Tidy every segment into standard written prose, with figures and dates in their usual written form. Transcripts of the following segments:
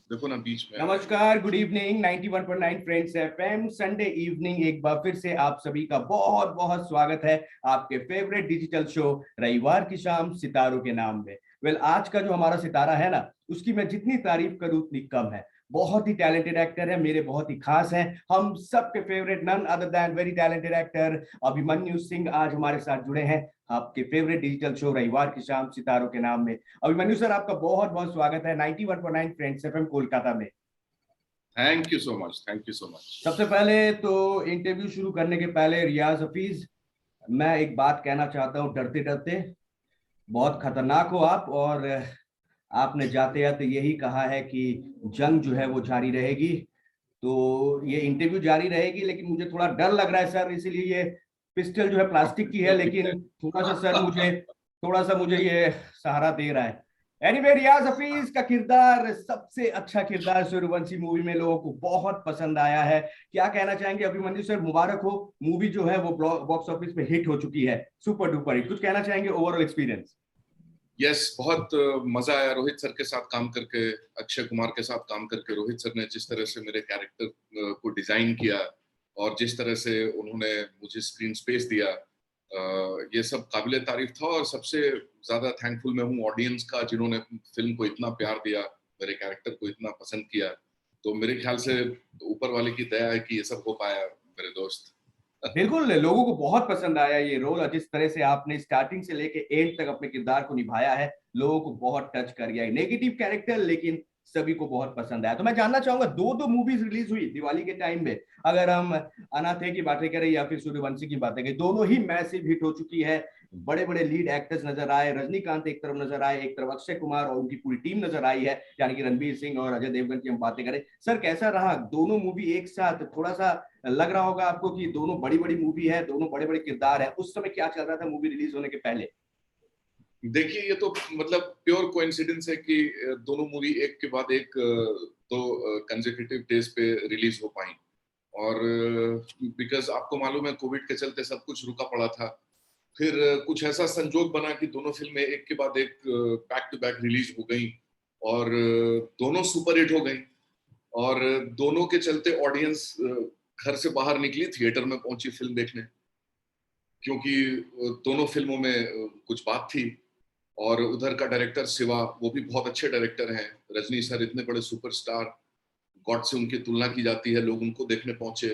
देखो ना बीच में। नमस्कार, good evening. 91.9 friends FM Sunday evening एक बार फिर से आप सभी का बहुत बहुत स्वागत है आपके फेवरेट डिजिटल शो रविवार की शाम सितारों के नाम में। आज का जो हमारा सितारा है ना, उसकी मैं जितनी तारीफ करूं उतनी कम है। बहुत ही टैलेंटेड एक्टर है, मेरे बहुत ही खास हैं, हम सबके favourite, none other than very talented actor Abhimanyu Singh आज हमारे साथ जुड़े हैं आपके फेवरेट डिजिटल शो रविवार की शाम सितारों के नाम में। अभिमन्यु सर, आपका बहुत बहुत स्वागत है 91.9 फ्रेंड्स एफएम कोलकाता में। Thank you so much, thank you so much. सबसे पहले तो इंटरव्यू शुरू करने के पहले रियाज हफीज, मैं एक बात कहना चाहता हूँ डरते डरते। बहुत खतरनाक हो आप, और आपने जाते जाते यही कहा है कि जंग जो है वो जारी रहेगी, तो ये इंटरव्यू जारी रहेगी, लेकिन मुझे थोड़ा डर लग रहा है सर, इसीलिए ये पिस्टल जो है प्लास्टिक की है, लेकिन थोड़ा सा मुझे ये सहारा दे रहा है। एनीवे, रियाज हफीज का किरदार, सबसे अच्छा किरदार सूर्यवंशी मूवी में लोगों को बहुत पसंद आया है। क्या कहना चाहेंगे अभिमन्यु सर? मुबारक हो, मूवी जो है वो बॉक्स ऑफिस में हिट हो चुकी है, सुपर डुपर हिट। कुछ कहना चाहेंगे ओवरऑल एक्सपीरियंस? यस, बहुत मजा आया रोहित सर के साथ काम करके, अक्षय कुमार के साथ काम करके। रोहित सर ने जिस तरह से मेरे कैरेक्टर को डिजाइन किया और जिस तरह से उन्होंने मुझे स्क्रीन स्पेस दिया, ये सब काबिले तारीफ था। और सबसे ज्यादा थैंकफुल मैं हूँ ऑडियंस का, जिन्होंने फिल्म को इतना प्यार दिया, मेरे कैरेक्टर को इतना पसंद किया। तो मेरे ख्याल से ऊपर वाले की दया है कि ये सब हो पाया मेरे दोस्त। बिल्कुल, लोगों को बहुत पसंद आया ये रोल, और जिस तरह से आपने स्टार्टिंग से लेके एंड तक अपने किरदार को निभाया है, लोगों को बहुत टच कर गया है। नेगेटिव कैरेक्टर, लेकिन सभी को बहुत पसंद आया। तो मैं जानना चाहूंगा, दो दो मूवीज रिलीज हुई दिवाली के टाइम में, अगर हम अनाथे की बातें करें या फिर सूर्यवंशी की बातें करें, दोनों ही मैसिव हिट हो चुकी है। बड़े बड़े लीड एक्टर्स नजर आए, रजनीकांत एक तरफ नजर आए, एक तरफ अक्षय कुमार और उनकी पूरी टीम नजर आई है, यानी कि रणबीर सिंह और अजय देवगन की हम बातें करें। सर, कैसा रहा दोनों मूवी एक साथ? थोड़ा सा लग रहा होगा आपको कि दोनों बड़ी बड़ी मूवी है, दोनों बड़े बड़े किरदार है। उस समय क्या चल रहा था मूवी रिलीज होने के पहले? देखिए, ये तो मतलब प्योर कोइंसिडेंस है कि दोनों मूवी एक के बाद एक दो कंसेक्यूटिव डेज पे रिलीज हो पाई। और बिकॉज आपको मालूम है, कोविड के चलते सब कुछ रुका पड़ा था। फिर कुछ ऐसा संजोग बना कि दोनों फिल्में एक के बाद एक बैक टू बैक रिलीज हो गई, और दोनों सुपर हिट हो गई। और दोनों के चलते ऑडियंस घर से बाहर निकली, थिएटर में पहुंची फिल्म देखने, क्योंकि दोनों फिल्मों में कुछ बात थी। और उधर का डायरेक्टर शिवा, वो भी बहुत अच्छे डायरेक्टर हैं। रजनी सर इतने बड़े सुपरस्टार, गॉड से उनकी तुलना की जाती है, लोग उनको देखने पहुंचे।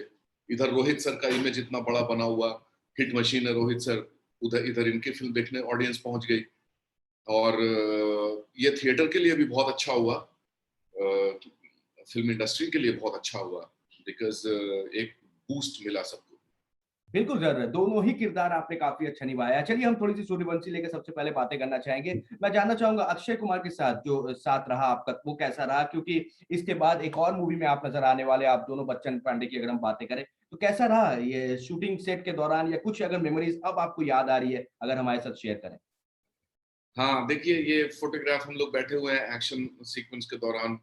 इधर रोहित सर का इमेज इतना बड़ा बना हुआ, हिट मशीन है रोहित सर, उधर इधर इनकी फिल्म देखने ऑडियंस पहुंच गई। और ये थिएटर के लिए भी बहुत अच्छा हुआ, फिल्म इंडस्ट्री के लिए बहुत अच्छा हुआ, बिकॉज एक बूस्ट मिला सबको। बिल्कुल सर, दोनों ही किरदार आपने काफी अच्छा निभाया। चलिए हम थोड़ी सी सूर्यवंशी लेकर सबसे पहले बातें करना चाहेंगे। मैं जानना चाहूंगा अक्षय कुमार के साथ जो साथ रहा आपका, वो कैसा रहा? क्योंकि इसके बाद एक और मूवी में आप नजर आने वाले, आप दोनों बच्चन पांडे की अगर हम बातें करें, तो कैसा रहा ये शूटिंग सेट के दौरान, या कुछ अगर मेमोरीज अब आपको याद आ रही है, अगर हमारे साथ शेयर करें? हाँ, देखिए, ये फोटोग्राफ हम लोग बैठे हुए हैं एक्शन सीक्वेंस के दौरान,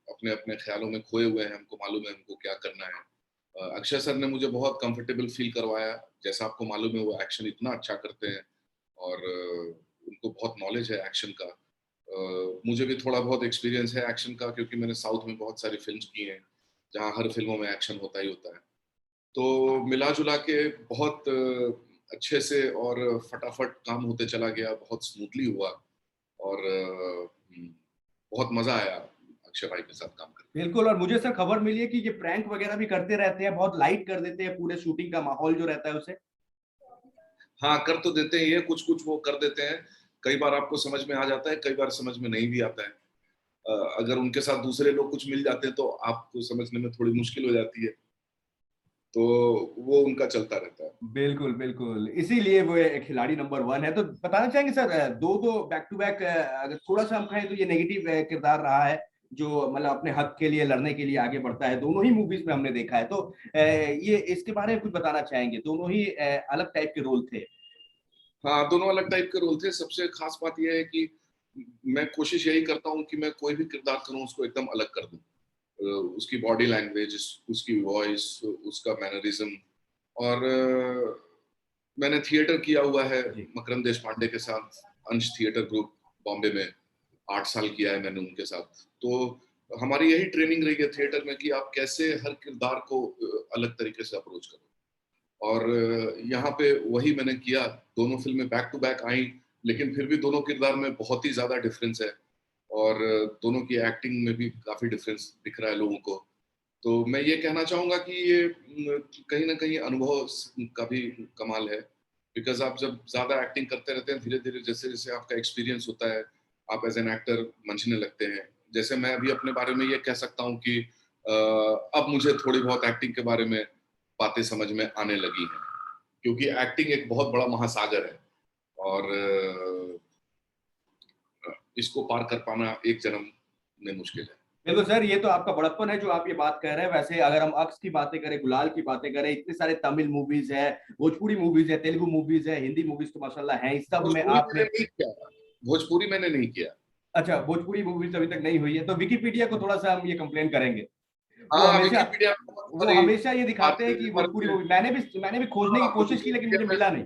अपने अपने ख्यालों में खोए हुए हैं। हमको मालूम है हमको क्या करना है। अक्षय सर ने मुझे बहुत कंफर्टेबल फील करवाया। जैसा आपको मालूम है, वो एक्शन इतना अच्छा करते हैं, और उनको बहुत नॉलेज है एक्शन का। मुझे भी थोड़ा बहुत एक्सपीरियंस है एक्शन का, क्योंकि मैंने साउथ में बहुत सारी फिल्म्स की हैं जहाँ हर फिल्मों में एक्शन होता ही होता है। तो मिला जुला के बहुत अच्छे से और फटाफट काम होते चला गया, बहुत स्मूथली हुआ। और बहुत मजा आया अक्षय भाई के साथ काम करके। बिल्कुल, और मुझे सर खबर मिली है कि ये प्रैंक वगैरह भी करते रहते हैं, बहुत लाइट कर देते हैं पूरे शूटिंग का माहौल जो रहता है उसे। हाँ, कर तो देते हैं, ये कुछ कुछ वो कर देते हैं। कई बार आपको समझ में आ जाता है, कई बार समझ में नहीं भी आता है। अगर उनके साथ दूसरे लोग कुछ मिल जाते हैं तो आपको समझने में थोड़ी मुश्किल हो जाती है। तो वो उनका चलता रहता है। बिल्कुल बिल्कुल, इसीलिए वो खिलाड़ी नंबर वन है। तो बताना चाहेंगे सर, दो दो बैक टू बैक, अगर थोड़ा सा हम कहें तो ये नेगेटिव किरदार रहा है, जो मतलब अपने हक के लिए लड़ने के लिए आगे बढ़ता है, दोनों ही मूवीज में हमने देखा है। तो ये इसके बारे में कुछ बताना चाहेंगे? दोनों ही अलग टाइप के रोल थे। हाँ, दोनों अलग टाइप के रोल थे। सबसे खास बात यह है कि मैं कोशिश यही करता हूँ कि मैं कोई भी किरदार करूँ उसको एकदम अलग कर दूँ। उसकी बॉडी लैंग्वेज, उसकी वॉइस, उसका मैनरिज्म। और मैंने थिएटर किया हुआ है जी। मकरंद देश पांडे के साथ, अंश थिएटर ग्रुप बॉम्बे में 8 साल किया है मैंने उनके साथ। तो हमारी यही ट्रेनिंग रही है थिएटर में कि आप कैसे हर किरदार को अलग तरीके से अप्रोच करो। और यहाँ पे वही मैंने किया। दोनों फिल्में बैक टू बैक आई, लेकिन फिर भी दोनों किरदार में बहुत ही ज्यादा डिफरेंस है, और दोनों की एक्टिंग में भी काफी डिफरेंस दिख रहा है लोगों को। तो मैं ये कहना चाहूंगा कि ये कहीं ना कहीं अनुभव का भी कमाल है। बिकॉज आप जब ज्यादा एक्टिंग करते रहते हैं, धीरे धीरे जैसे जैसे आपका एक्सपीरियंस होता है, आप एज एन एक्टर मंचने लगते हैं। जैसे मैं अभी अपने बारे में ये कह सकता हूँ कि अब मुझे थोड़ी बहुत एक्टिंग के बारे में बातें समझ में आने लगी हैं, क्योंकि एक्टिंग एक बहुत बड़ा महासागर है, और इसको पार कर पाना एक जन्म में मुश्किल है। बिल्कुल सर, ये तो आपका बड़प्पन है जो आप ये बात कह रहे हैं। वैसे अगर हम अक्स की बातें करें, गुलाल की बातें करें, इतने सारे तमिल मूवीज है, भोजपुरी मूवीज है, तेलुगु मूवीज है, हिंदी मूवीज तो माशाल्लाह हैं, इस सब में भोजपुरी मैंने आपने। नहीं किया। भोजपुरी मैंने नहीं किया। अच्छा, भोजपुरी मूवीज अभी तक नहीं हुई है, तो विकिपीडिया को थोड़ा सा हम ये कंप्लेन करेंगे। वो हाँ, हमेशा विकिपीडिया में बहुत वो सारी हमेशा ये दिखाते हैं कि बातें भोजपुरी और मूवी, मैंने भी खोजने की हाँ, कोशिश की लेकिन मुझे विकिपीडिया में मिला नहीं।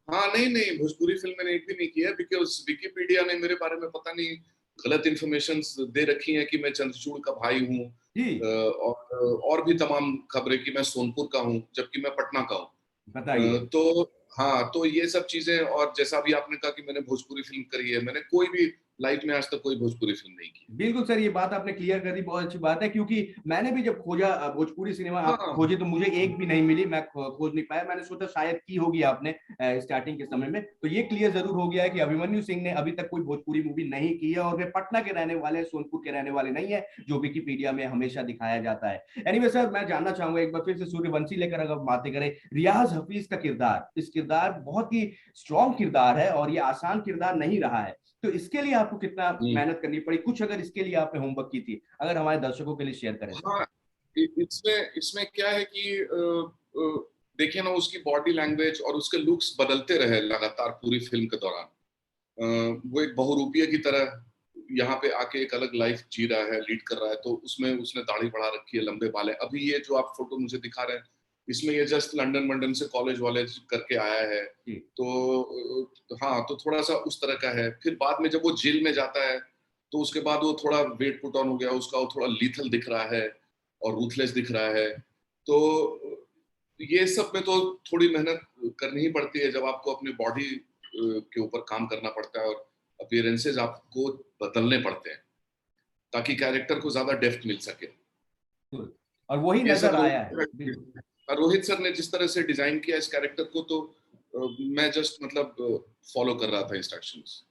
हाँ, नहीं नहीं, भोजपुरी फिल्म मैंने एक भी नहीं किया, बिकॉज विकिपीडिया ने मेरे बारे में पता नहीं गलत इन्फॉर्मेशन दे रखी है कि मैं चंद्रचूड़ का भाई हूँ, जी, और भी तमाम खबरें कि मैं सोनपुर का हूँ जबकि मैं पटना का हूँ। बताइए। तो हाँ, तो ये सब चीजें, और जैसा भी आपने कहा कि मैंने भोजपुरी फिल्म करी है, मैंने कोई भी लाइफ में आज तक कोई भोजपुरी फिल्म नहीं की। बिल्कुल सर, ये बात आपने क्लियर कर दी, बहुत अच्छी बात है, क्योंकि मैंने भी जब खोजा भोजपुरी सिनेमा, आप हाँ खोजे तो मुझे एक भी नहीं मिली, मैं खोज नहीं पाया। मैंने सोचा शायद की होगी आपने स्टार्टिंग के समय में। तो ये क्लियर जरूर हो गया है कि अभिमन्यु सिंह ने अभी तक कोई भोजपुरी मूवी नहीं की है, और वे पटना के रहने वाले, सोनपुर के रहने वाले नहीं है, जो विकिपीडिया में हमेशा दिखाया जाता है। एनीवे सर, मैं जानना चाहूंगा एक बार फिर से सूर्यवंशी लेकर अगर बातें करें, रियाज हफीज का किरदार, इस किरदार बहुत ही स्ट्रॉन्ग किरदार है, और ये आसान किरदार नहीं रहा है। तो इसके लिए आपको कितना हम्म, मेहनत करनी पड़ी, कुछ अगर इसके लिए आपने होमवर्क की थी, अगर हमारे दर्शकों के लिए शेयर करें सर। हाँ, इसमें इसमें क्या है कि देखिए ना, उसकी बॉडी लैंग्वेज और उसके लुक्स बदलते रहे लगातार पूरी फिल्म के दौरान। वो एक बहुरूपिये की तरह यहाँ पे आके एक अलग लाइफ जी रहा है, लीड कर रहा है। तो उसमें उसने दाढ़ी बढ़ा रखी है, लंबे बाल है। अभी ये जो आप फोटो मुझे दिखा रहे हैं, इसमें ये जस्ट लंदन वंडन से कॉलेज वॉलेज करके आया है। जी, तो हाँ, तो थोड़ा सा उस तरह का है। फिर बाद में जब वो जेल में जाता है, तो उसके बाद वो थोड़ा वेट पुट ऑन हो गया उसका, वो थोड़ा लीथल दिख रहा है और रूथलेस दिख रहा है। तो ये सब में तो थोड़ी मेहनत करनी ही पड़ती है, जब आपको अपनी बॉडी के ऊपर काम करना पड़ता है, और अपीयरेंसेस आपको बदलने पड़ते हैं, ताकि कैरेक्टर को ज्यादा डेप्थ मिल सके। बिल्कुल। और वही ये सब नजर आया है, बिल्कुल। रोहित सर ने जिस तरह से डिजाइन किया इस कैरेक्टर को, तो मैं जस्ट मतलब फॉलो कर रहा था इंस्ट्रक्शंस।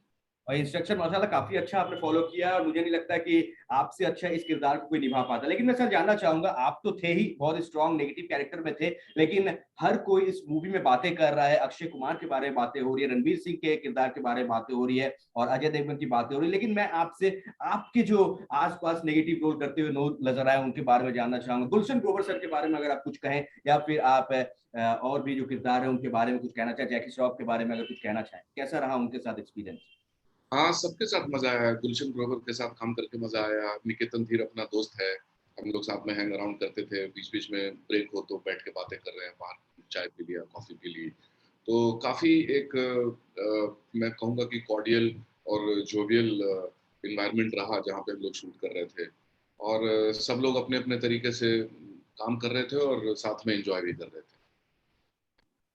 और इंस्ट्रक्शन माशाल्लाह काफी अच्छा आपने फॉलो किया, और मुझे नहीं लगता कि आपसे अच्छा इस किरदार को कोई निभा पाता। लेकिन मैं सर जानना चाहूंगा, आप तो थे ही, बहुत स्ट्रॉन्ग नेगेटिव कैरेक्टर में थे, लेकिन हर कोई इस मूवी में बातें कर रहा है, अक्षय कुमार के बारे में बातें हो रही है, रणवीर सिंह के किरदार के बारे में बातें हो रही है, और अजय देवगन की बातें हो रही है। लेकिन मैं आपसे आपके जो आसपास नेगेटिव रोल करते हुए लोग नजर आए, उनके बारे में जानना चाहूंगा। गुलशन ग्रोवर सर के बारे में अगर आप कुछ कहें, या फिर आप और भी जो किरदार है उनके बारे में कुछ कहना चाहें, जैकी श्रॉफ के बारे में अगर कुछ कहना चाहें, कैसा रहा उनके साथ एक्सपीरियंस। हाँ, सबके साथ मजा आया। गुलशन ग्रोवर के साथ काम करके मजा आया। निकेतन धीर अपना दोस्त है, हम लोग साथ में हैंग अराउंड करते थे। बीच बीच में ब्रेक हो तो बैठ के बातें कर रहे हैं, बाहर चाय पी लिया, कॉफी पी ली। तो काफी एक मैं कहूँगा कि कॉर्डियल और जोवियल इन्वायरमेंट रहा जहाँ पे हम लोग शूट कर रहे थे। और सब लोग अपने अपने तरीके से काम कर रहे थे और साथ में एंजॉय भी कर रहे थे।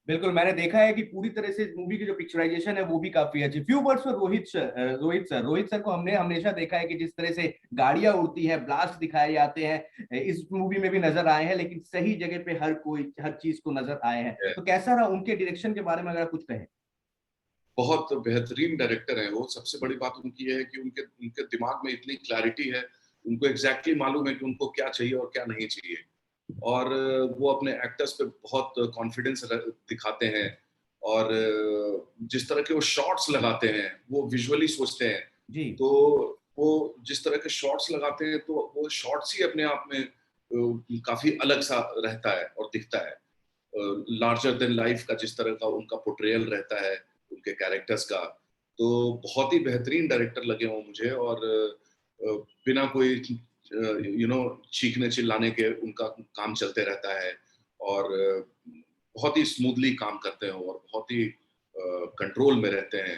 बिल्कुल, मैंने देखा है कि पूरी तरह से मूवी की जो पिक्चराइजेशन है वो भी काफी अच्छी। Few words for Rohit sir को हमने हमेशा देखा है कि जिस तरह से गाड़ियां उड़ती है, ब्लास्ट दिखाए जाते हैं, इस मूवी में भी नजर आए हैं, लेकिन सही जगह पे हर कोई हर चीज को नजर आए हैं। तो कैसा रहा उनके डायरेक्शन के बारे में अगर आप कुछ कहें। बहुत बेहतरीन डायरेक्टर हैं वो। सबसे बड़ी बात उनकी ये है कि उनके उनके दिमाग में इतनी क्लैरिटी है, उनको एग्जैक्टली मालूम है कि उनको क्या चाहिए और क्या नहीं चाहिए। और वो अपने एक्टर्स पे बहुत कॉन्फिडेंस दिखाते हैं, और जिस तरह के वो शॉट्स लगाते हैं वो विजुअली सोचते हैं। जी, तो वो जिस तरह के शॉट्स लगाते हैं, तो वो शॉट्स ही अपने आप में काफी अलग सा रहता है और दिखता है। लार्जर देन लाइफ का जिस तरह का उनका पोर्ट्रेयल रहता है उनके कैरेक्टर्स का। तो बहुत ही बेहतरीन डायरेक्टर लगे वो मुझे। और बिना कोई चीखने चिल्लाने के उनका काम चलते रहता है, और बहुत ही स्मूथली काम करते हैं, और बहुत ही कंट्रोल में रहते हैं।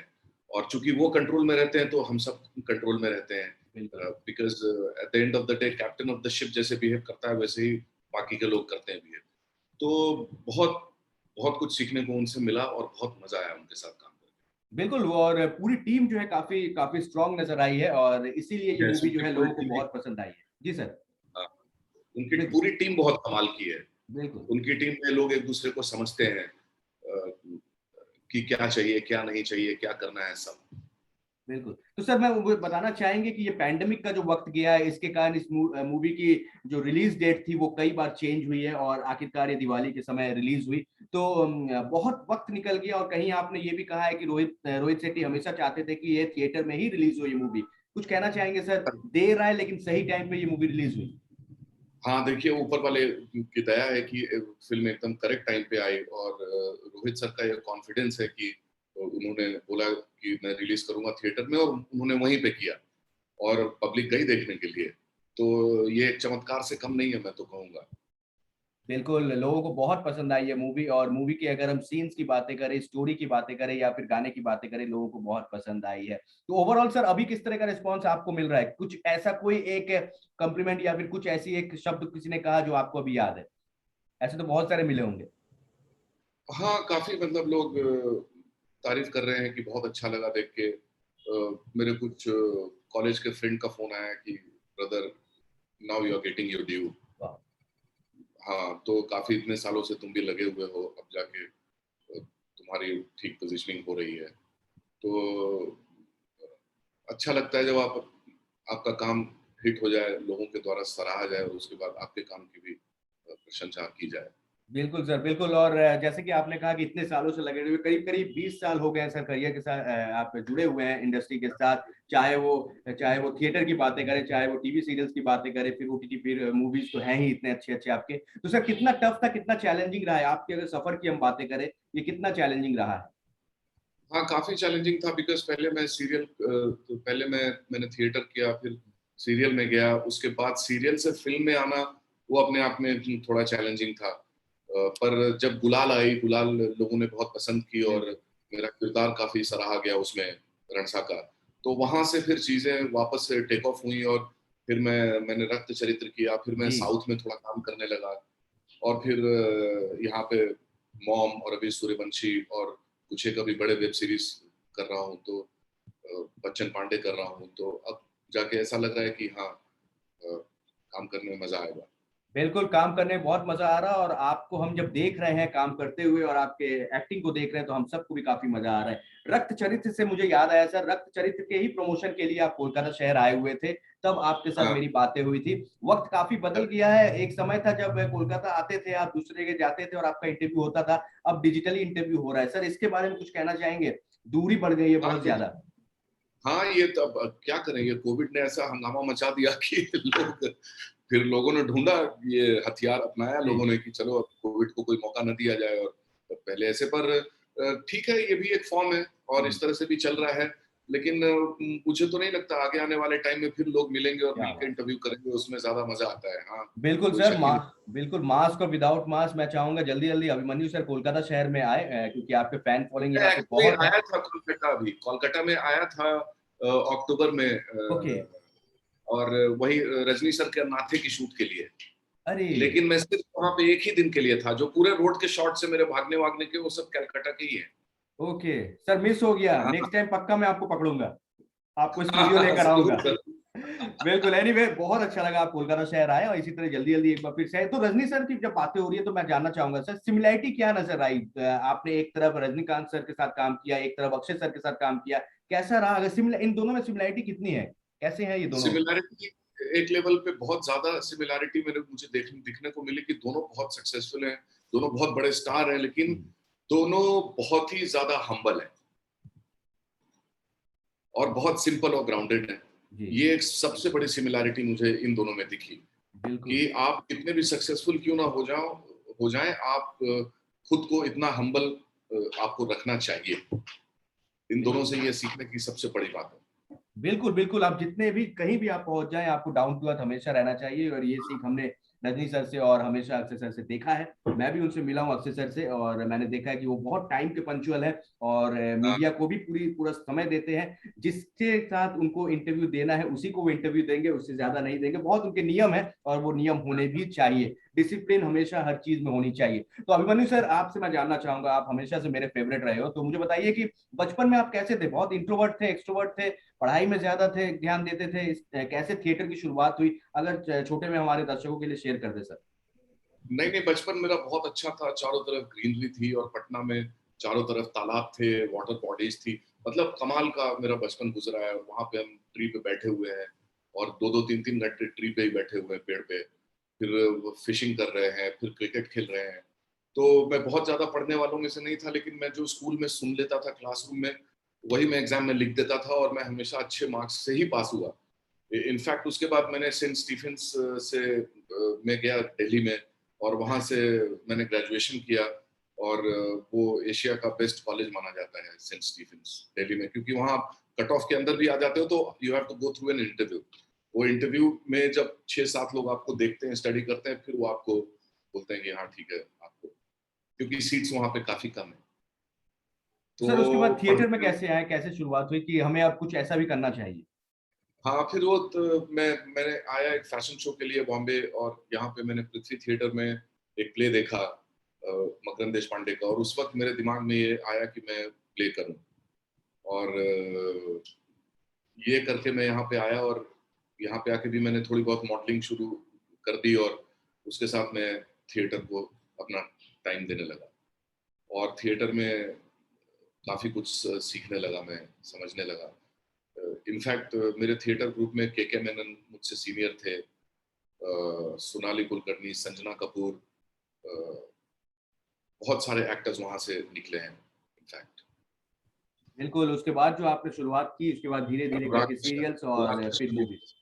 और चूंकि वो कंट्रोल में रहते हैं तो हम सब कंट्रोल में रहते हैं। Because at the end of the day captain of the ship जैसे बिहेव करता है वैसे ही बाकी के लोग करते हैं बिहेव। तो बहुत बहुत कुछ सीखने को उनसे मिला और बहुत मजा आया उनके साथ काम करके। बिल्कुल, और पूरी टीम जो है काफी काफी स्ट्रांग नजर आई है और इसीलिए ये Yes, मूवी जो उनकी है पूरी लोगों को टीम बहुत पसंद आई है। जी सर। हाँ, उनकी बिल्कुल पूरी टीम बहुत कमाल की है। बिल्कुल उनकी टीम में लोग एक दूसरे को समझते हैं कि क्या चाहिए क्या नहीं चाहिए क्या करना है सब। बिल्कुल। तो सर मैं वो बताना चाहेंगे कि ये पैंडेमिक का जो वक्त गया है इसके कारण इस मूवी की जो रिलीज डेट थी वो कई बार चेंज हुई है और आखिरकार ये दिवाली के समय रिलीज हुई। तो बहुत वक्त निकल गया और कहीं आपने ये भी कहा है कि रोहित शेट्टी हमेशा चाहते थे कि ये थिएटर में ही रिलीज हो ये मूवी। कुछ कहना चाहेंगे सर, देर आए लेकिन सही टाइम पे ये मूवी रिलीज हुई। हाँ देखिए ऊपर वाले की दया है कि फिल्म एकदम करेक्ट टाइम पे आई और रोहित सर का ये कॉन्फिडेंस है कि उन्होंने बोला कि मैं रिलीज करूंगा थिएटर में और उन्होंने वहीं पे किया और पब्लिक गई देखने के लिए। तो ये एक चमत्कार से कम नहीं है मैं तो कहूंगा। बिल्कुल, लोगों को बहुत पसंद आई है मूवी और मूवी की अगर हम सीन्स की बातें करें, स्टोरी की बातें करें या फिर गाने की बातें करें, लोगों को बहुत पसंद आई है। तो ओवरऑल सर अभी किस तरह का रिस्पांस आपको मिल रहा है? कुछ ऐसा कोई एक कॉम्प्लीमेंट या फिर कुछ ऐसी एक शब्द किसी ने कहा जो आपको अभी याद है? ऐसे तो बहुत सारे मिले होंगे। हाँ काफी मतलब लोग तारीफ कर रहे हैं कि बहुत अच्छा लगा देख के। मेरे कुछ कॉलेज के फ्रेंड का फोन आया कि brother now you are getting your due. वाह। हाँ तो काफी इतने सालों से तुम भी लगे हुए हो अब जाके तुम्हारी ठीक पोजीशनिंग हो रही है। तो अच्छा लगता है जब आपका काम हिट हो जाए लोगों के द्वारा सराहा जाए और उसके बाद आपके काम की भी प्रशंसा की जाए। बिल्कुल सर, बिल्कुल। और जैसे कि आपने कहा कि इतने सालों से लगे हुए, करीब करीब 20 साल हो गए हैं सर करियर के साथ, आप जुड़े हुए हैं इंडस्ट्री के साथ। चाहे वो थिएटर की बातें करें, चाहे वो टीवी सीरियल्स की बातें करें, फिर ओटीटी, फिर मूवीज तो हैं ही इतने अच्छे अच्छे आपके। तो सर कितना टफ था, कितना चैलेंजिंग रहा है आपके अगर सफर की हम बातें करें, ये कितना चैलेंजिंग रहा है? हाँ काफी चैलेंजिंग था बिकॉज पहले मैं सीरियल तो पहले मैंने थिएटर किया फिर सीरियल में गया उसके बाद सीरियल से फिल्म में आना वो अपने आप में थोड़ा चैलेंजिंग था। पर जब गुलाल आई गुलाल लोगों ने बहुत पसंद की और मेरा किरदार काफी सराहा गया उसमें रणसा का। तो वहां से फिर चीजें वापस से टेक ऑफ हुई और फिर मैंने रक्त चरित्र किया फिर मैं जी। साउथ में थोड़ा काम करने लगा और फिर यहाँ पे मॉम और अभी सूर्यवंशी और कुछ एक अभी बड़े वेब सीरीज कर रहा हूँ तो बच्चन पांडे कर रहा हूँ तो अब जाके ऐसा लग रहा है कि हाँ काम करने में मजा आएगा। बिल्कुल, काम करने में बहुत मजा आ रहा है और आपको हम जब देख रहे हैं काम करते हुए और आपके एक्टिंग को देख रहे हैं तो हम सबको भी काफी मजा आ रहा है। रक्त चरित्र से मुझे याद आया सर, रक्त चरित्र के ही प्रमोशन के लिए आप कोलकाता शहर आए हुए थे, तब आपके साथ हाँ मेरी बातें हुई थी। वक्त काफी बदल गया है, एक समय था जब कोलकाता आते थे आप, दूसरे जगह जाते थे और आपका इंटरव्यू होता था, अब डिजिटली इंटरव्यू हो रहा है। सर इसके बारे में कुछ कहना चाहेंगे? दूरी बढ़ गई है हाँ बहुत ज्यादा। हाँ ये तो अब क्या करेंगे कोविड ने ऐसा हंगामा मचा दिया कि लोगों ने ढूंढा ये हथियार अपनाया जी। लोगों ने कि चलो अब कोविड को कोई मौका न दिया जाए और पहले ऐसे पर ठीक है ये भी एक फॉर्म है और इस तरह से भी चल रहा है। लेकिन मुझे तो नहीं लगता आगे आने वाले टाइम में फिर लोग मिलेंगे और क्या मिलकर बात। इंटरव्यू करेंगे उसमें ज्यादा मजा आता है। हाँ बिल्कुल कोई सर, शक ही नहीं। बिल्कुल मास्क और विदाउट मास्क मैं चाहूंगा जल्दी जल्दी अभिमन्यु सर कोलकाता शहर में आए, क्योंकि आपके फैन फॉलोइंग यहाँ पे एक्चुअली बहुत है। आया था कोलकाता अभी कोलकाता में आया था अक्टूबर में ओके। और वही रजनी सर के नाथे की शूट के लिए। अरे। लेकिन मैं सिर्फ वहां पे एक ही दिन के लिए था जो पूरे रोड के शॉट से मेरे भागने वागने के वो सब कलकत्ता के ही है। ओके सर, मिस हो गया, हाँ नेक्स्ट टाइम पक्का मैं आपको पकड़ूंगा, आपको हाँ स्टूडियो हाँ, लेकर आऊंगा। जरूर सर। बिल्कुल। एनीवे बहुत अच्छा लगा आप कोलकाता शहर आए और इसी तरह जल्दी जल्दी एक बार फिर से आए। तो रजनी सर की जब बातें हो रही है तो मैं जानना चाहूंगा सर, सिमिलैरिटी क्या नजर आई? आपने एक तरफ रजनीकांत सर के साथ काम किया, एक तरफ अक्षय सर के साथ काम किया, कैसा रहा? अगर इन दोनों में सिमिलैरिटी कितनी है, कैसे हैं ये दोनों? सिमिलैरिटी एक लेवल पे बहुत ज्यादा सिमिलैरिटी मेरे मुझे दिखने को मिली कि दोनों बहुत सक्सेसफुल हैं दोनों बहुत बड़े स्टार हैं लेकिन दोनों बहुत ही ज्यादा हम्बल हैं और बहुत सिंपल और ग्राउंडेड हैं। जी। ये एक सबसे बड़ी सिमिलैरिटी मुझे इन दोनों में दिखी बिल्कुल। कि आप कितने भी सक्सेसफुल क्यों ना हो जाएं आप खुद को इतना हम्बल आपको रखना चाहिए। इन दोनों से ये सीखने की सबसे बड़ी बात है। बिल्कुल बिल्कुल, आप जितने भी कहीं भी आप पहुंच जाएं आपको डाउन टू अर्थ हमेशा रहना चाहिए और ये सीख हमने रजनी सर से और हमेशा अक्षय सर से देखा है। मैं भी उनसे मिला हूँ अक्षय सर से, और मैंने देखा है कि वो बहुत टाइम के पंचुअल है और हाँ, मीडिया को भी पूरा समय देते हैं। जिसके साथ उनको इंटरव्यू देना है उसी को वो इंटरव्यू देंगे, उससे ज्यादा नहीं देंगे। बहुत उनके नियम है और वो नियम होने भी चाहिए। डिसिप्लिन हमेशा हर चीज में होनी चाहिए। तो अभिमन्यु सर, आपसे मैं जानना चाहूंगा, आप हमेशा से मेरे फेवरेट रहे हो, तो मुझे बताइए कि बचपन में आप कैसे थे? बहुत इंट्रोवर्ट थे, एक्सट्रोवर्ट थे, पढ़ाई में ज्यादा थे, ध्यान देते थे? कैसे थिएटर की शुरुआत हुई? अगर छोटे में हमारे दर्शकों के लिए शेयर कर दे सर। नहीं नहीं, बचपन मेरा बहुत अच्छा था। चारों तरफ ग्रीनरी थी और पटना में चारों तरफ तालाब थे, वाटर बॉडीज थी। मतलब कमाल का मेरा बचपन गुजरा है। वहां पे हम ट्री पे बैठे हुए हैं और 2-2 3-3 घंटे ट्री पे ही बैठे हुए हैं, पेड़ पे। फिर फिशिंग कर रहे हैं, फिर क्रिकेट खेल रहे हैं। तो मैं बहुत ज्यादा पढ़ने वालों में से नहीं था, लेकिन मैं जो स्कूल में सुन लेता था क्लासरूम में, वही मैं एग्जाम में लिख देता था और मैं हमेशा अच्छे मार्क्स से ही पास हुआ। इनफैक्ट उसके बाद मैंने सेंट स्टीफेंस से में गया दिल्ली में, और वहां से मैंने ग्रेजुएशन किया। और वो एशिया का बेस्ट कॉलेज माना जाता है सेंट स्टीफेंस दिल्ली में, क्योंकि वहां कट ऑफ के अंदर भी आ जाते हो तो you have to go through an interview. वो इंटरव्यू में जब 6-7 लोग आपको देखते हैं, स्टडी करते हैं, फिर वो आपको बोलते हैं कि हाँ ठीक है आपको, क्योंकि सीट्स वहां पे काफी कम है। तो सर उसके बाद थिएटर में पढ़ते कैसे आए, कैसे शुरुआत हुई कि हमें अब कुछ ऐसा भी करना चाहिए? हाँ, फिर वो तो मैंने आया एक फैशन शो के लिए बॉम्बे, और यहाँ पे मैंने पृथ्वी थिएटर में एक प्ले देखा मकरंद देश पांडे का, और उस वक्त मेरे दिमाग में ये आया कि मैं प्ले करूं। और ये करके मैं यहाँ पे आया, और यहाँ पे आके भी मैंने थोड़ी बहुत मॉडलिंग शुरू कर दी, और उसके साथ मैं थिएटर को अपना टाइम देने लगा। और थिएटर में काफी कुछ सीखने लगा, मैं समझने लगा। इनफैक्ट मेरे थिएटर ग्रुप में के मेनन मुझसे सीनियर थे, सोनाली कुलकर्णी, संजना कपूर, बहुत सारे एक्टर्स वहां से निकले हैं इनफैक्ट। बिल्कुल, उसके बाद जो आपने शुरुआत की, उसके बाद धीरे धीरे करके राज सीरियल्स और राज फिर कपूर। मूवीज।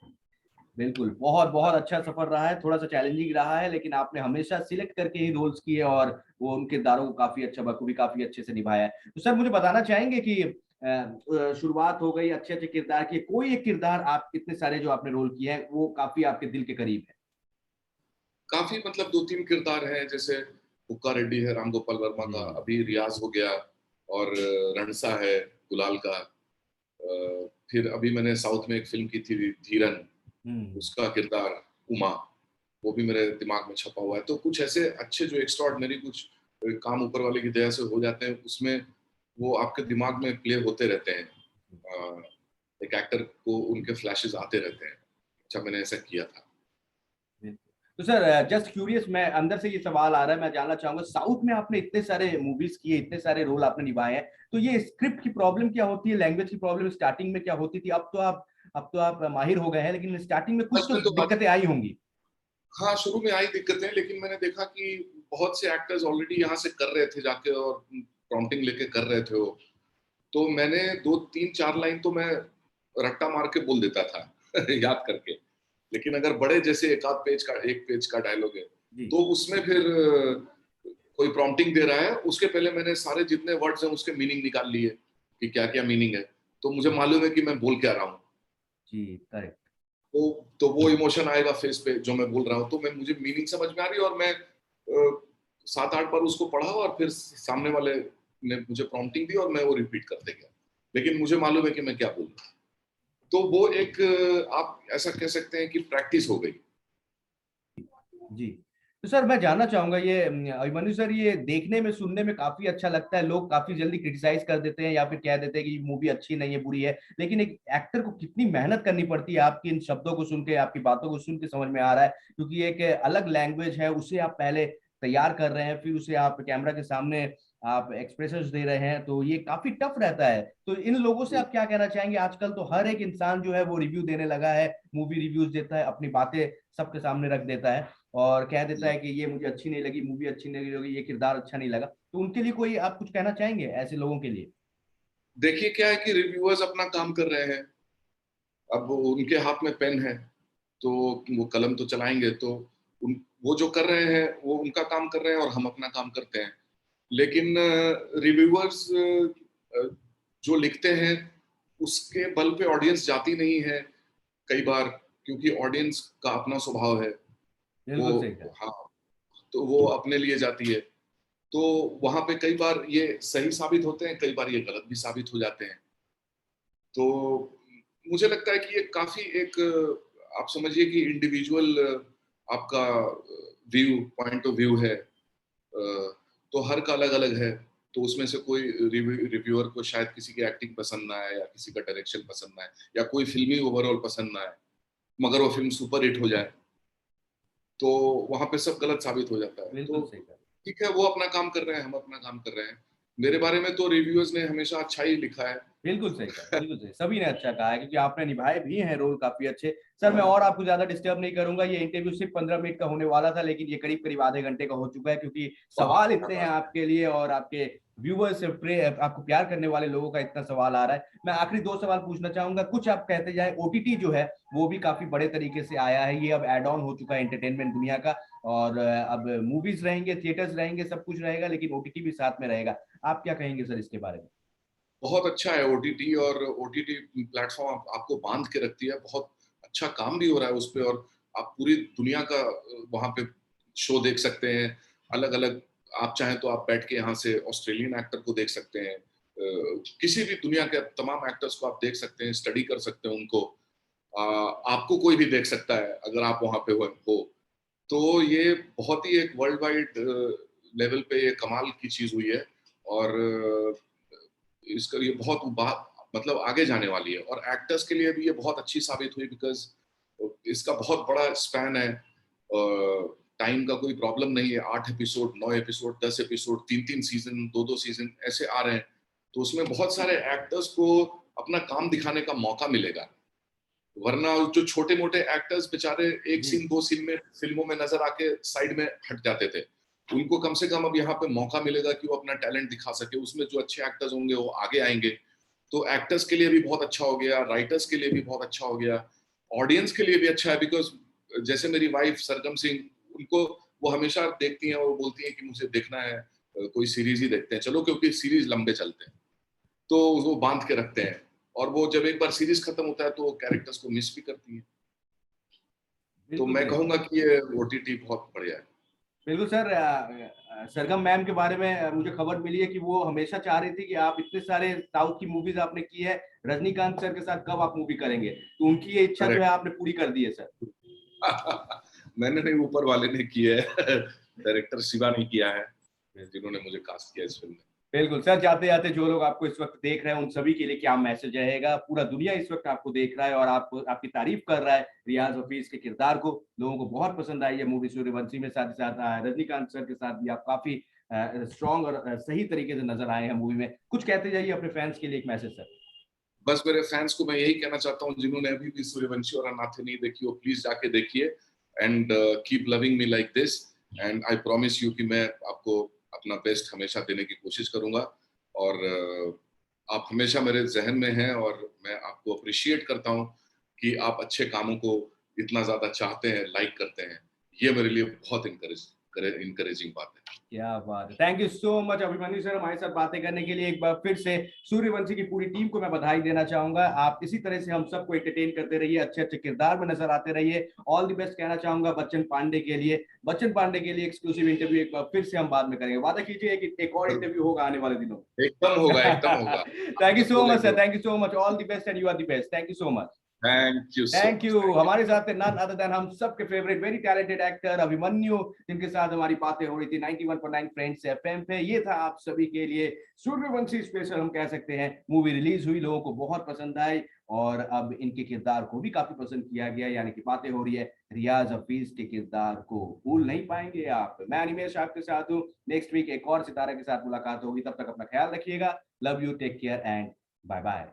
बिल्कुल, बहुत बहुत अच्छा सफर रहा है, थोड़ा सा चैलेंजिंग रहा है, लेकिन आपने हमेशा सिलेक्ट करके ही रोल्स किए और वो उन किरदारों को काफी अच्छा, बखूबी काफी अच्छे से निभाया है। तो सर मुझे बताना चाहेंगे कि शुरुआत हो गई, अच्छे अच्छे किरदार किए, कोई एक किरदार, आप इतने सारे जो आपने रोल किए हैं वो काफी आपके दिल के करीब है? काफी मतलब 2-3 किरदार हैं, जैसे हुक्का रेड्डी है राम गोपाल वर्मा का, जी। अभी रियाज हो गया, और रणसा है गुलाल का। फिर अभी मैंने साउथ में एक फिल्म की थी धीरन, हम्म। उसका किरदार उमा, वो भी मेरे दिमाग में छपा हुआ है। तो कुछ ऐसे अच्छे जो एक्स्ट्राऑर्डिनरी कुछ काम ऊपर वाले की दया से हो जाते हैं, उसमें वो आपके दिमाग में प्ले होते रहते हैं। एक एक्टर को उनके फ्लैशेस आते रहते हैं, अच्छा मैंने ऐसा किया था। तो सर जस्ट क्यूरियस, मैं अंदर से ये सवाल आ रहा है, मैं जानना चाहूंगा, साउथ में आपने इतने सारे मूवीज किए, इतने सारे रोल आपने निभाए हैं, तो ये स्क्रिप्ट की प्रॉब्लम क्या होती है, लैंग्वेज की प्रॉब्लम स्टार्टिंग में क्या होती थी? अब तो आप माहिर हो गए हैं, लेकिन स्टार्टिंग में कुछ बस तो में तो बात, दिक्कतें आई होंगी। हाँ शुरू में आई दिक्कतें, लेकिन मैंने देखा कि बहुत से एक्टर्स ऑलरेडी यहाँ से कर रहे थे जाके, और प्रॉम्प्टिंग लेके कर रहे थे वो। तो मैंने 2-3-4 लाइन तो मैं रट्टा मार के बोल देता था याद करके। लेकिन अगर बड़े जैसे एक पेज का डायलॉग है, जी। तो उसमें फिर कोई प्रॉम्प्टिंग दे रहा है, उसके पहले मैंने सारे जितने वर्ड्स हैं उसके मीनिंग निकाल लिए कि क्या क्या मीनिंग है। तो मुझे मालूम है कि मैं बोल क्या रहा हूँ। जी, करेक्ट। तो वो इमोशन आएगा फेस पे जो मैं बोल रहा हूँ, तो मैं मुझे मीनिंग समझ में आ रही है, और मैं 7-8 बार उसको पढ़ा, और फिर सामने वाले ने मुझे प्रॉम्प्टिंग दी और मैं वो रिपीट करते गया, लेकिन मुझे मालूम है कि मैं क्या बोल रहा हूँ। तो वो एक आप ऐसा कह सकते हैं कि प्रैक्टिस हो गई। जी। तो सर मैं जानना चाहूंगा, ये अभिमन्यु सर, ये देखने में सुनने में काफी अच्छा लगता है, लोग काफी जल्दी क्रिटिसाइज कर देते हैं या फिर कह देते हैं कि मूवी अच्छी नहीं है, बुरी है, लेकिन एक एक्टर को कितनी मेहनत करनी पड़ती है। आपकी इन शब्दों को सुन के, आपकी बातों को सुन के समझ में आ रहा है, क्योंकि एक अलग लैंग्वेज है, उसे आप पहले तैयार कर रहे हैं, फिर उसे आप कैमरा के सामने आप एक्सप्रेशंस दे रहे हैं, तो ये काफी टफ रहता है। तो इन लोगों से आप क्या कहना चाहेंगे? आजकल तो हर एक इंसान जो है वो रिव्यू देने लगा है, मूवी रिव्यूज देता है, अपनी बातें सबके सामने रख देता है और कह देता है कि ये मुझे अच्छी नहीं लगी, मूवी अच्छी नहीं लगी, ये किरदार अच्छा नहीं लगा। तो उनके लिए कोई आप कुछ कहना चाहेंगे ऐसे लोगों के लिए? देखिए क्या है कि रिव्यूअर्स अपना काम कर रहे हैं, अब उनके हाथ में पेन है, तो वो कलम तो चलाएंगे। तो वो जो कर रहे हैं वो उनका काम कर रहे हैं, और हम अपना काम करते हैं। लेकिन रिव्यूअर्स जो लिखते हैं उसके बल पे ऑडियंस जाती नहीं है कई बार, क्योंकि ऑडियंस का अपना स्वभाव है। बिल्कुल सही कहा। हाँ, तो वो अपने लिए जाती है। तो वहां पे कई बार ये सही साबित होते हैं, कई बार ये गलत भी साबित हो जाते हैं। तो मुझे लगता है कि ये काफी एक आप समझिए कि इंडिविजुअल आपका व्यू, पॉइंट ऑफ व्यू है। तो हर का अलग अलग है। तो उसमें से कोई रिव्यूअर को शायद किसी की एक्टिंग पसंद ना आए, या किसी का डायरेक्शन पसंद ना आए, या कोई फिल्मी ओवरऑल पसंद ना आए, मगर वो फिल्म सुपर हिट हो जाए, तो वहां पे सब गलत साबित हो जाता है। बिल्कुल तो सही कहा। ठीक है, वो अपना काम कर रहे हैं, हम अपना काम कर रहे हैं। मेरे बारे में तो रिव्यूअर्स ने हमेशा अच्छा ही लिखा है। बिल्कुल सही कहा, बिल्कुल सही, सभी ने अच्छा कहा है क्योंकि आपने निभाए भी हैं रोल काफी अच्छे। सर मैं और आपको ज्यादा डिस्टर्ब नहीं करूंगा, ये इंटरव्यू सिर्फ 15 मिनट का होने वाला था, लेकिन ये करीब करीब आधे घंटे का हो चुका है क्योंकि बहुत सवाल अच्छा इतने हैं बात। आपके लिए और आपके व्यूवर्स, आपको प्यार करने वाले लोगों का इतना सवाल आ रहा है। मैं आखिरी 2 सवाल पूछना चाहूंगा। कुछ आप कहते जाए, ओटीटी जो है वो भी काफी बड़े तरीके से आया है, ये अब एड ऑन हो चुका है एंटरटेनमेंट दुनिया का, और अब मूवीज रहेंगे, थिएटर्स रहेंगे, सब कुछ रहेगा, लेकिन ओटीटी भी साथ में रहेगा। आप क्या कहेंगे सर इसके बारे में? बहुत अच्छा है ओटीटी, और ओटीटी प्लेटफॉर्म आपको बांध के रखती है। बहुत अच्छा काम भी हो रहा है उस पे, और आप पूरी दुनिया का वहां पे शो देख सकते हैं। अलग अलग, आप चाहें तो आप बैठ के यहाँ से ऑस्ट्रेलियन एक्टर को देख सकते हैं, किसी भी दुनिया के तमाम एक्टर्स को आप देख सकते हैं, स्टडी कर सकते हैं उनको। आपको कोई भी देख सकता है अगर आप वहां पे हो। तो ये बहुत ही एक वर्ल्ड वाइड लेवल पे ये कमाल की चीज हुई है। और इसका ये मतलब आगे जाने वाली है, और एक्टर्स के लिए भी ये बहुत अच्छी साबित हुई, बिकॉज इसका बहुत बड़ा स्पैन है। टाइम का कोई प्रॉब्लम नहीं है। 8 episode, 9 episode, 10 episode, 3-3 season, 2-2 season ऐसे आ रहे हैं। तो उसमें बहुत सारे एक्टर्स को अपना काम दिखाने का मौका मिलेगा। वरना जो छोटे मोटे एक्टर्स बेचारे एक जी सीन 2 सीन में फिल्मों में नजर आके साइड में हट जाते थे, उनको कम से कम अब यहाँ पे मौका मिलेगा कि वो अपना टैलेंट दिखा सके। उसमें जो अच्छे एक्टर्स होंगे वो आगे आएंगे। तो एक्टर्स के लिए भी बहुत अच्छा हो गया, राइटर्स के लिए भी बहुत अच्छा हो गया, ऑडियंस के लिए भी अच्छा है। बिकॉज जैसे मेरी वाइफ सरगम सिंह, उनको वो हमेशा देखती हैं, वो बोलती हैं कि मुझे देखना है, कोई सीरीज ही देखते हैं चलो, क्योंकि सीरीज लंबे चलते हैं, तो वो बांध के रखते हैं। और वो जब एक बार सीरीज खत्म होता है तो वो कैरेक्टर्स को मिस भी करती है। तो बिल्कुल मैं सही कहा। कहूंगा कि ये ओटीटी बहुत बढ़िया है। बिल्कुल सर। सरगम मैम के बारे में मुझे खबर मिली है कि वो हमेशा चाह रही थी कि आप इतने सारे साउथ की मूवीज आपने की है, रजनीकांत सर के साथ कब आप मूवी करेंगे, तो उनकी ये इच्छा जो है करेक्ट। आपने पूरी कर दी है सर। मैंने नहीं, ऊपर वाले ने किया है। डायरेक्टर शिवा ने किया है, जिन्होंने मुझे कास्ट किया इस फिल्म में। बिल्कुल सर, जाते जाते जो लोग आपको इस वक्त देख रहे हैं उन सभी के लिए क्या मैसेज रहेगा? पूरा दुनिया इस वक्त आपको देख रहा है और आपको आपकी तारीफ कर रहा है रियाज हफीज के किरदार को, लोगों को बहुत पसंद आई है मूवी सूर्यवंशी में। साथ ही साथ रजनीकांत सर के साथ भी आप काफी स्ट्रॉन्ग और सही तरीके से नजर आए हैं मूवी में। कुछ कहते जाइए अपने फैंस के लिए एक मैसेज सर। बस मेरे फैंस को मैं यही कहना चाहता हूँ, जिन्होंने अभी भी सूर्यवंशी और अनाथे नहीं देखी, वो प्लीज जाके देखिए, and keep loving me like this. And I promise you कि मैं आपको अपना बेस्ट हमेशा देने की कोशिश करूंगा। और आप हमेशा मेरे जहन में हैं, और मैं आपको अप्रिशिएट करता हूँ कि आप अच्छे कामों को इतना ज्यादा चाहते हैं, लाइक करते हैं। ये मेरे लिए बहुत इनकरेजिंग बात है। क्या बात है, thank you so much Abhimanyu sir हमारे साथ बातें करने के लिए। एक बार फिर से सूर्यवंशी की पूरी टीम को मैं बधाई देना चाहूंगा। आप इसी तरह से हम सबको एंटरटेन करते रहिए, अच्छे अच्छे किरदार में नजर आते रहिए। ऑल द बेस्ट कहना चाहूंगा बच्चन पांडे के लिए। बच्चन पांडे के लिए एक्सक्लूसिव इंटरव्यू एक बार फिर से हम बाद में करेंगे, वादा कीजिए कि एक और इंटरव्यू होगा आने वाले दिनों एकदम में। होगा, एकदम होगा। आप थैंक यू जब सो मच बोलेंगे। Sir, thank you so much, all the best and you are the best, thank you so much. Thank you so thank much, you. Thank हमारे साथ थे नन अदर देन हम सबके favourite very talented actor Abhimanyu, जिनके साथ हमारी बातें हो रही थी 91.9 फ्रेंड्स एफएम पे। ये था आप सभी के लिए सूर्यवंशी स्पेशल, हम कह सकते हैं। मूवी रिलीज हुई, लोगों को बहुत पसंद आई, और अब इनके किरदार को भी काफी पसंद किया गया, यानी कि बातें हो रही है रियाज हफीज के किरदार को भूल नहीं पाएंगे आप। मैं अनिमेश आपके साथ हूँ। नेक्स्ट वीक एक और सितारे के साथ मुलाकात होगी, तब तक अपना ख्याल रखिएगा। Love you, take care and bye bye.